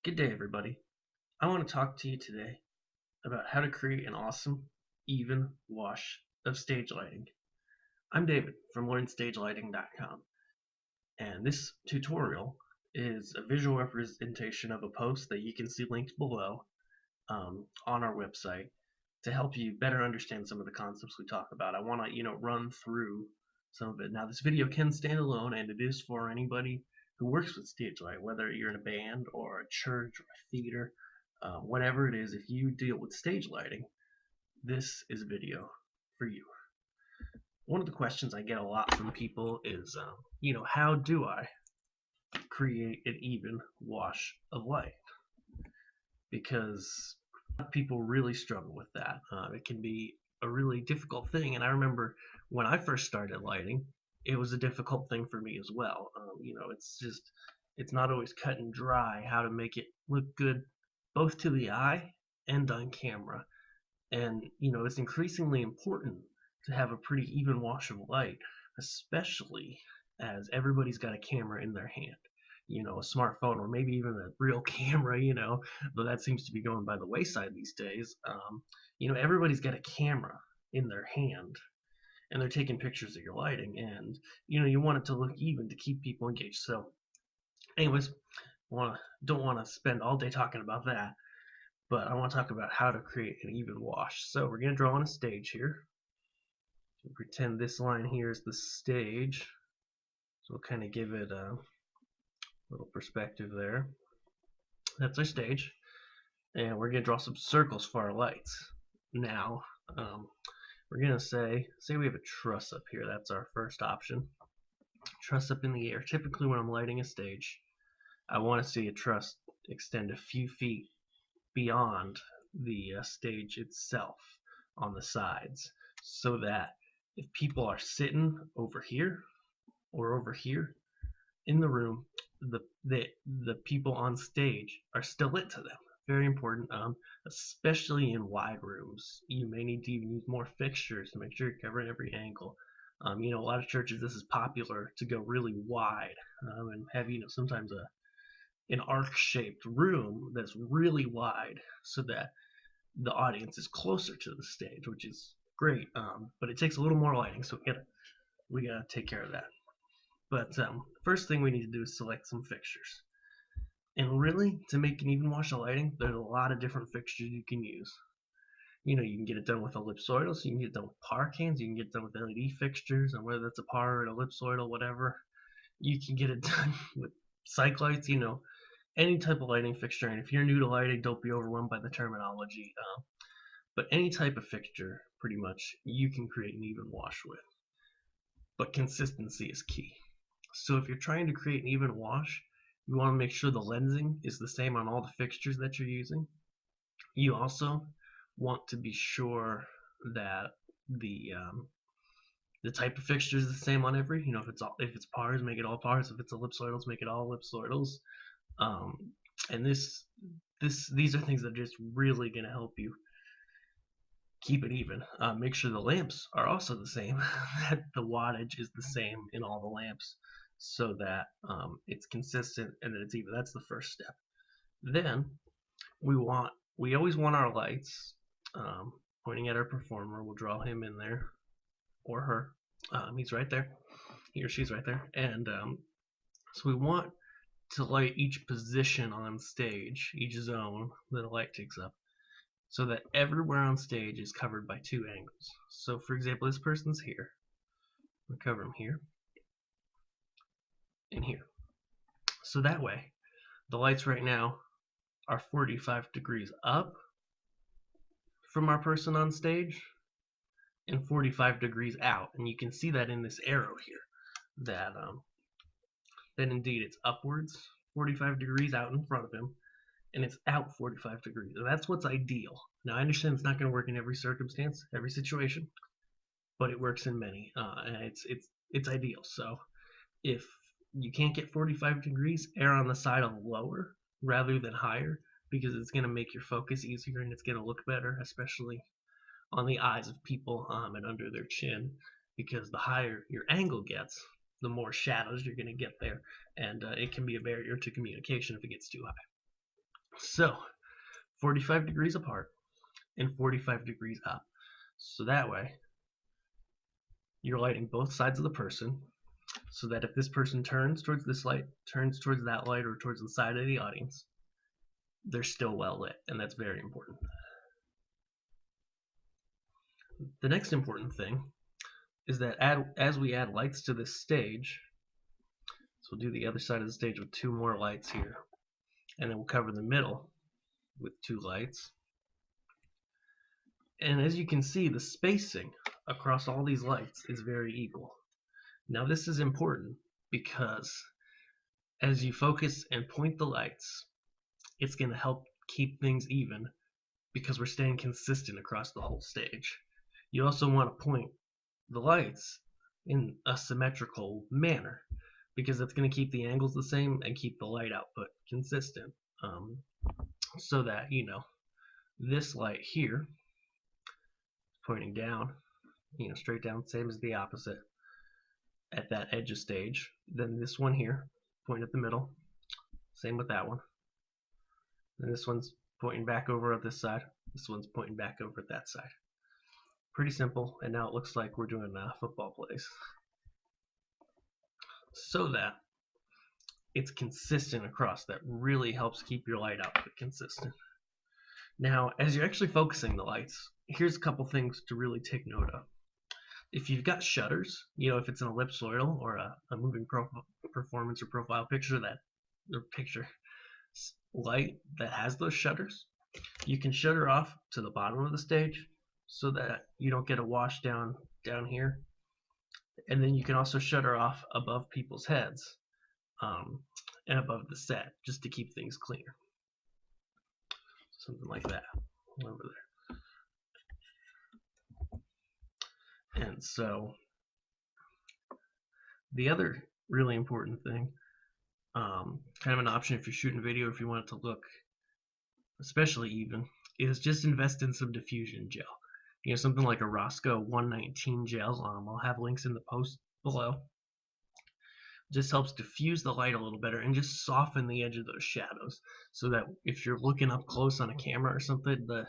Good day, everybody. I want to talk to you today about how to create an awesome, even wash of stage lighting. I'm David from LearnStageLighting.com, and this tutorial is a visual representation of a post that you can see linked below on our website to help you better understand some of the concepts we talk about. I want to, run through some of it. Now, this video can stand alone, and it is for anybody who works with stage light, whether you're in a band or a church or a theater, whatever it is. If you deal with stage lighting, this is a video for you. One of the questions I get a lot from people is, how do I create an even wash of light? Because people really struggle with that. It can be a really difficult thing, and I remember when I first started lighting, it was a difficult thing for me as well. It's not always cut and dry how to make it look good, both to the eye and on camera. And it's increasingly important to have a pretty even wash of light, especially as everybody's got a camera in their hand, a smartphone or maybe even a real camera, though that seems to be going by the wayside these days. Everybody's got a camera in their hand and they're taking pictures of your lighting, and you want it to look even to keep people engaged. So anyways, don't want to spend all day talking about that, but I want to talk about how to create an even wash. So we're going to draw on a stage here. So pretend this line here is the stage. So we'll kind of give it a little perspective there. That's our stage. And we're going to draw some circles for our lights. Now, we're going to say we have a truss up here. That's our first option. Truss up in the air. Typically when I'm lighting a stage, I want to see a truss extend a few feet beyond the stage itself on the sides, so that if people are sitting over here or over here in the room, the people on stage are still lit to them. Very important, especially in wide rooms. You may need to even use more fixtures to make sure you're covering every angle. A lot of churches, this is popular to go really wide and have sometimes an arc-shaped room that's really wide, so that the audience is closer to the stage, which is great. But it takes a little more lighting, so we gotta take care of that. But first thing we need to do is select some fixtures. And really, to make an even wash of lighting, there's a lot of different fixtures you can use. You can get it done with ellipsoidals, you can get it done with par cans, you can get it done with LED fixtures, and whether that's a par or an ellipsoidal, whatever, you can get it done with cyclights, any type of lighting fixture. And if you're new to lighting, don't be overwhelmed by the terminology. But any type of fixture, pretty much, you can create an even wash with. But consistency is key. So if you're trying to create an even wash, you want to make sure the lensing is the same on all the fixtures that you're using. You also want to be sure that the type of fixture is the same on every. If it's pars, make it all pars. If it's ellipsoidals, make it all ellipsoidals. And these are things that are just really going to help you keep it even. Make sure the lamps are also the same, that the wattage is the same in all the lamps, so that it's consistent and that it's even. That's the first step. Then we always want our lights pointing at our performer. We'll draw him in there, or her. He's right there. He or she's right there. And so we want to light each position on stage, each zone that a light takes up, so that everywhere on stage is covered by two angles. So for example, this person's here. We'll cover him here and here. So that way, the lights right now are 45 degrees up from our person on stage and 45 degrees out. And you can see that in this arrow here, that indeed it's upwards 45 degrees out in front of him, and it's out 45 degrees. And that's what's ideal. Now I understand it's not going to work in every circumstance, every situation, but it works in many, and it's ideal. So if you can't get 45 degrees, err on the side of lower rather than higher, because it's going to make your focus easier and it's going to look better, especially on the eyes of people and under their chin, because the higher your angle gets, the more shadows you're going to get there, and it can be a barrier to communication if it gets too high. So 45 degrees apart and 45 degrees up. So that way you're lighting both sides of the person, so that if this person turns towards this light, turns towards that light, or towards the side of the audience, they're still well lit, and that's very important. The next important thing is that as we add lights to this stage, so we'll do the other side of the stage with 2 more lights here, and then we'll cover the middle with 2 lights. And as you can see, the spacing across all these lights is very equal. Now this is important because as you focus and point the lights, it's going to help keep things even because we're staying consistent across the whole stage. You also want to point the lights in a symmetrical manner because that's going to keep the angles the same and keep the light output consistent, so that, you know, this light here pointing down, you know, straight down, same as the opposite at that edge of stage. Then this one here, point at the middle, same with that one. And this one's pointing back over at this side. This one's pointing back over at that side. Pretty simple, and now it looks like we're doing football plays. So that it's consistent across, that really helps keep your light output consistent. Now, as you're actually focusing the lights, here's a couple things to really take note of. If you've got shutters, you know, if it's an ellipsoidal or a moving performance or profile picture, light that has those shutters, you can shutter off to the bottom of the stage so that you don't get a wash down here. And then you can also shutter off above people's heads and above the set, just to keep things cleaner. Something like that over there. And so the other really important thing, kind of an option if you're shooting video, if you want it to look especially even, is just invest in some diffusion gel. You know, something like a Rosco 119 gel. I'll have links in the post below. Just helps diffuse the light a little better and just soften the edge of those shadows, so that if you're looking up close on a camera or something, the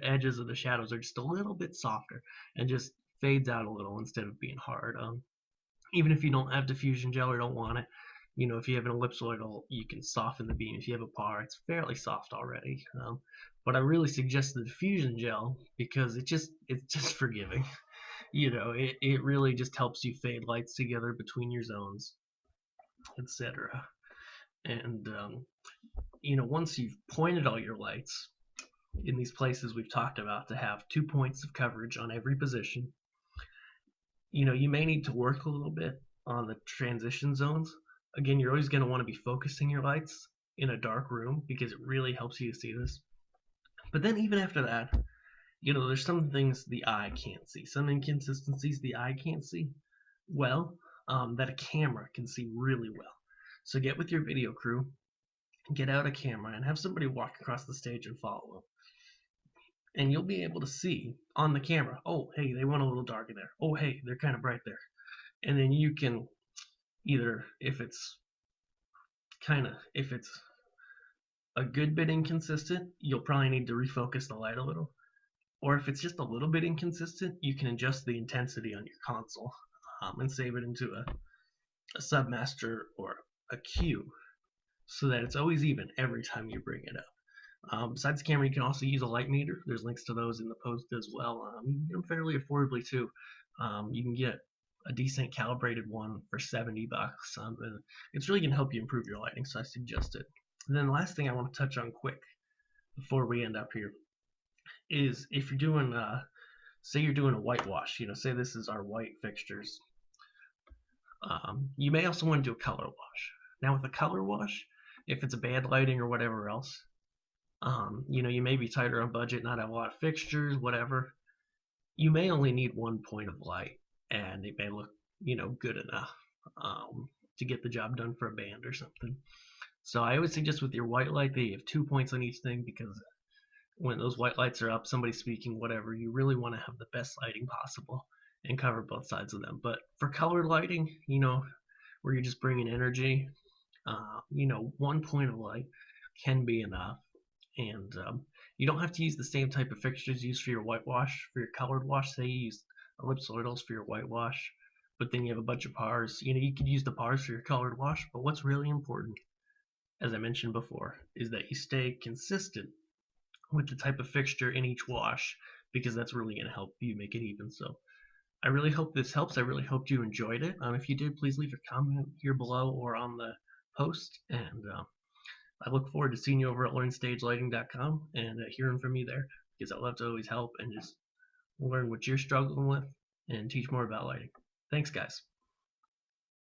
edges of the shadows are just a little bit softer and just fades out a little instead of being hard. Even if you don't have diffusion gel or don't want it, you know, if you have an ellipsoidal, you can soften the beam. If you have a PAR, it's fairly soft already. But I really suggest the diffusion gel because it's just forgiving. You know, it really just helps you fade lights together between your zones, etc. And you know, once you've pointed all your lights in these places we've talked about to have 2 points of coverage on every position, you know, you may need to work a little bit on the transition zones. Again, you're always going to want to be focusing your lights in a dark room because it really helps you to see this. But then even after that, you know, there's some things the eye can't see, some inconsistencies the eye can't see well, that a camera can see really well. So get with your video crew, get out a camera, and have somebody walk across the stage and follow them. And you'll be able to see on the camera, oh, hey, they went a little dark in there. Oh, hey, they're kind of bright there. And then you can either, if it's a good bit inconsistent, you'll probably need to refocus the light a little. Or if it's just a little bit inconsistent, you can adjust the intensity on your console and save it into a submaster or a cue so that it's always even every time you bring it up. Besides the camera, you can also use a light meter. There's links to those in the post as well. You can get them fairly affordably too. You can get a decent calibrated one for $70. And it's really going to help you improve your lighting, so I suggest it. And then the last thing I want to touch on quick before we end up here is if you're doing, say you're doing a whitewash, you know, say this is our white fixtures. You may also want to do a color wash. Now with a color wash, if it's a bad lighting or whatever else, you know, you may be tighter on budget, not have a lot of fixtures, whatever. You may only need 1 point of light, and it may look, you know, good enough to get the job done for a band or something. So I always suggest with your white light that you have 2 points on each thing, because when those white lights are up, somebody's speaking, whatever, you really want to have the best lighting possible and cover both sides of them. But for colored lighting, you know, where you're just bringing energy, you know, 1 point of light can be enough. And you don't have to use the same type of fixtures used for your whitewash, for your colored wash. Say you use ellipsoidals for your whitewash, but then you have a bunch of pars. You could use the pars for your colored wash, but what's really important, as I mentioned before, is that you stay consistent with the type of fixture in each wash, because that's really going to help you make it even. So I really hope this helps. I really hope you enjoyed it. If you did, please leave a comment here below or on the post. And I look forward to seeing you over at learnstagelighting.com and hearing from you there, because I love to always help and just learn what you're struggling with and teach more about lighting. Thanks, guys.